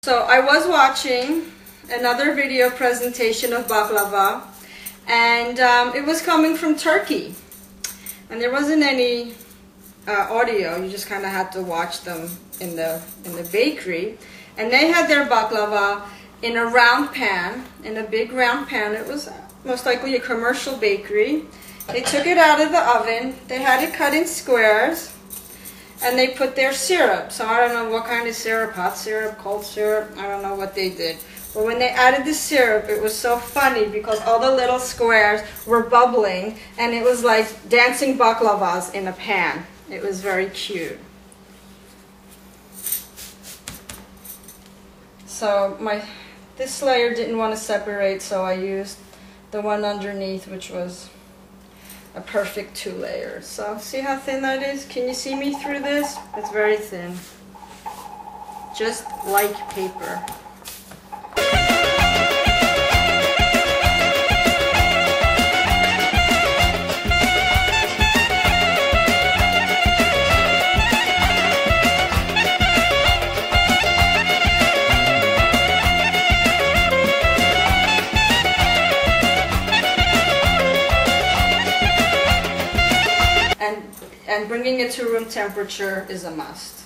So I was watching another video presentation of baklava, and it was coming from Turkey, and there wasn't any audio. You just kind of had to watch them in the bakery, and they had their baklava in a round pan, in a big round pan. It was most likely a commercial bakery. They took it out of the oven. They had it cut in squares. And they put their syrup. So I don't know what kind of syrup, hot syrup, cold syrup, I don't know what they did. But when they added the syrup, it was so funny because all the little squares were bubbling and it was like dancing baklavas in a pan. It was very cute. So this layer didn't want to separate, so I used the one underneath, which was a perfect 2 layers. So see how thin that is? Can you see me through this? It's very thin. Just like paper. And bringing it to room temperature is a must.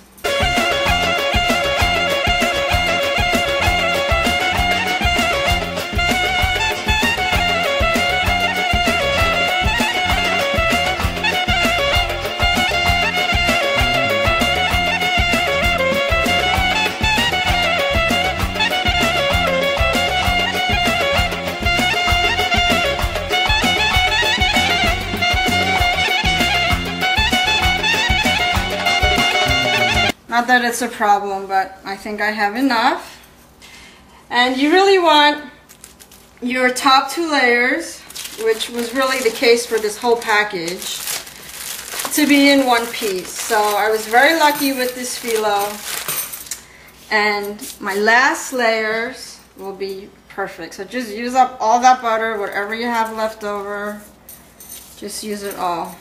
Not that it's a problem, but I think I have enough. And you really want your top 2 layers, which was really the case for this whole package, to be in one piece. So I was very lucky with this phyllo. And my last layers will be perfect. So just use up all that butter, whatever you have left over. Just use it all.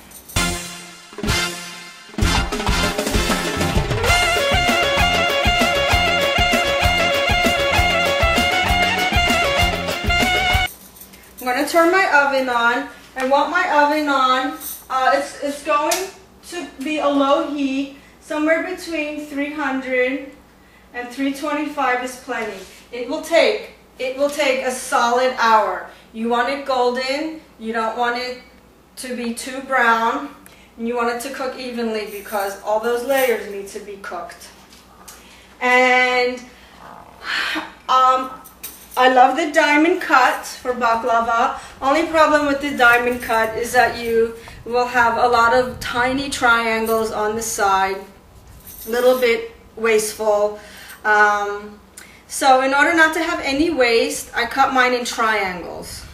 I'm going to turn my oven on. I want my oven on. It's going to be a low heat. Somewhere between 300 and 325 is plenty. It will take a solid hour. You want it golden. You don't want it to be too brown. And you want it to cook evenly because all those layers need to be cooked. And I love the diamond cut for baklava. Only problem with the diamond cut is that you will have a lot of tiny triangles on the side, a little bit wasteful. So in order not to have any waste, I cut mine in triangles.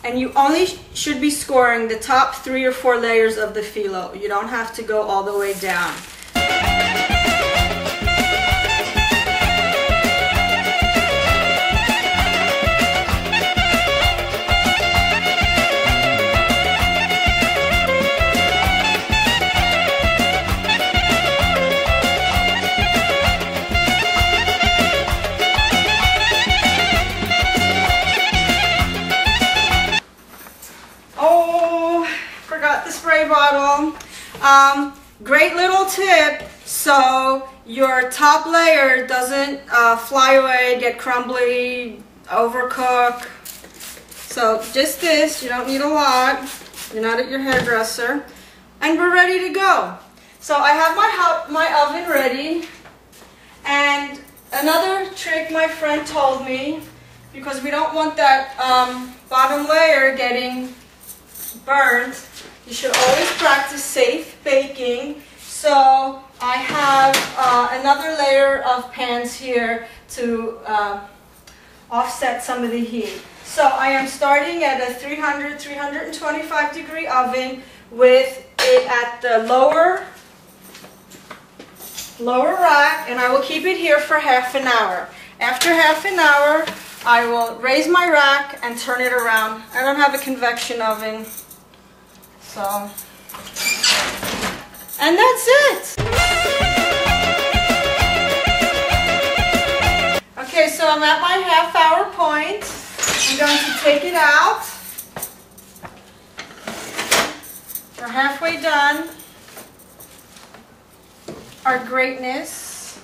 And you only should be scoring the top 3 or 4 layers of the phyllo. You don't have to go all the way down. Spray bottle. Great little tip so your top layer doesn't fly away, get crumbly, overcook. So just this, you don't need a lot. You're not at your hairdresser. And we're ready to go. So I have my oven ready. And another trick my friend told me, because we don't want that bottom layer getting burnt, you should always practice safe baking. So I have another layer of pans here to offset some of the heat. So I am starting at a 300-325 degree oven with it at the lower rack, and I will keep it here for half an hour. After half an hour, I will raise my rack and turn it around. I don't have a convection oven. So, and that's it. Okay, so I'm at my half-hour point. I'm going to take it out. We're halfway done. Our greatness.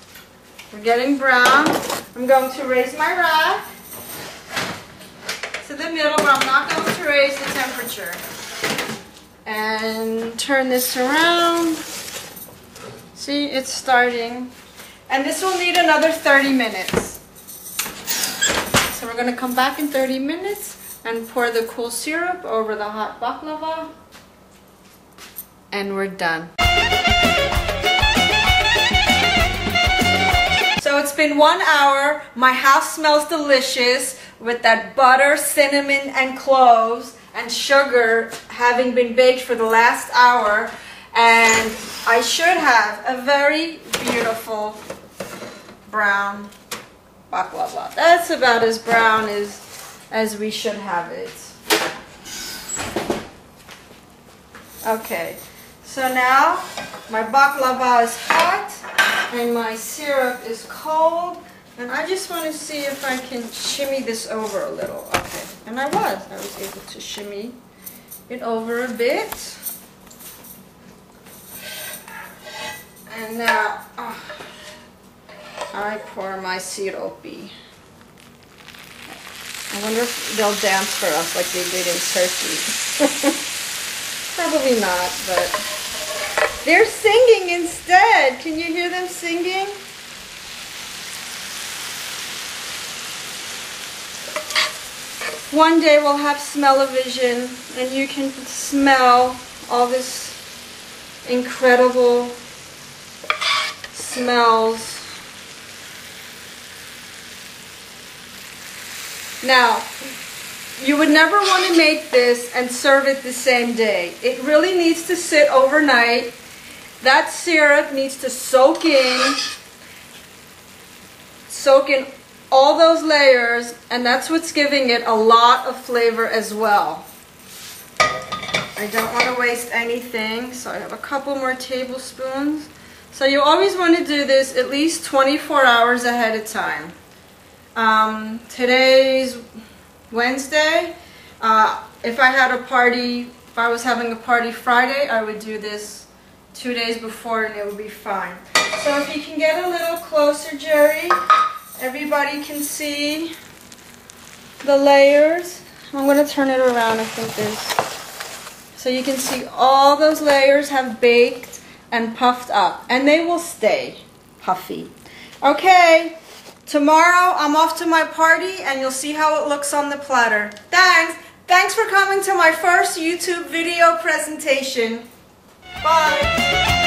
We're getting brown. I'm going to raise my rack to the middle, but I'm not going to raise the temperature. And turn this around. See, it's starting. And this will need another 30 minutes. So we're going to come back in 30 minutes and pour the cool syrup over the hot baklava. And we're done. So it's been 1 hour. My house smells delicious with that butter, cinnamon, and cloves and sugar having been baked for the last hour. And I should have a very beautiful brown baklava. That's about as brown as we should have it. Okay, so now my baklava is hot and my syrup is cold, and I just want to see if I can shimmy this over a little. Okay, and I was able to shimmy it over a bit. And now I pour my syrupy. I wonder if they'll dance for us like they did in Turkey. Probably not, but they're singing instead. Can you hear them singing? One day we'll have smell-o-vision and you can smell all this incredible smells. Now, you would never want to make this and serve it the same day. It really needs to sit overnight. That syrup needs to soak in all those layers, and that's what's giving it a lot of flavor as well. I don't want to waste anything, so I have a couple more tablespoons. So you always want to do this at least 24 hours ahead of time. Today's Wednesday. If I had a party, if I was having a party Friday, I would do this 2 days before and it would be fine. So if you can get a little closer, Jerry, everybody can see the layers. I'm going to turn it around, I think this. So you can see all those layers have baked and puffed up, and they will stay puffy. Okay. Tomorrow, I'm off to my party, and you'll see how it looks on the platter. Thanks! Thanks for coming to my first YouTube video presentation. Bye!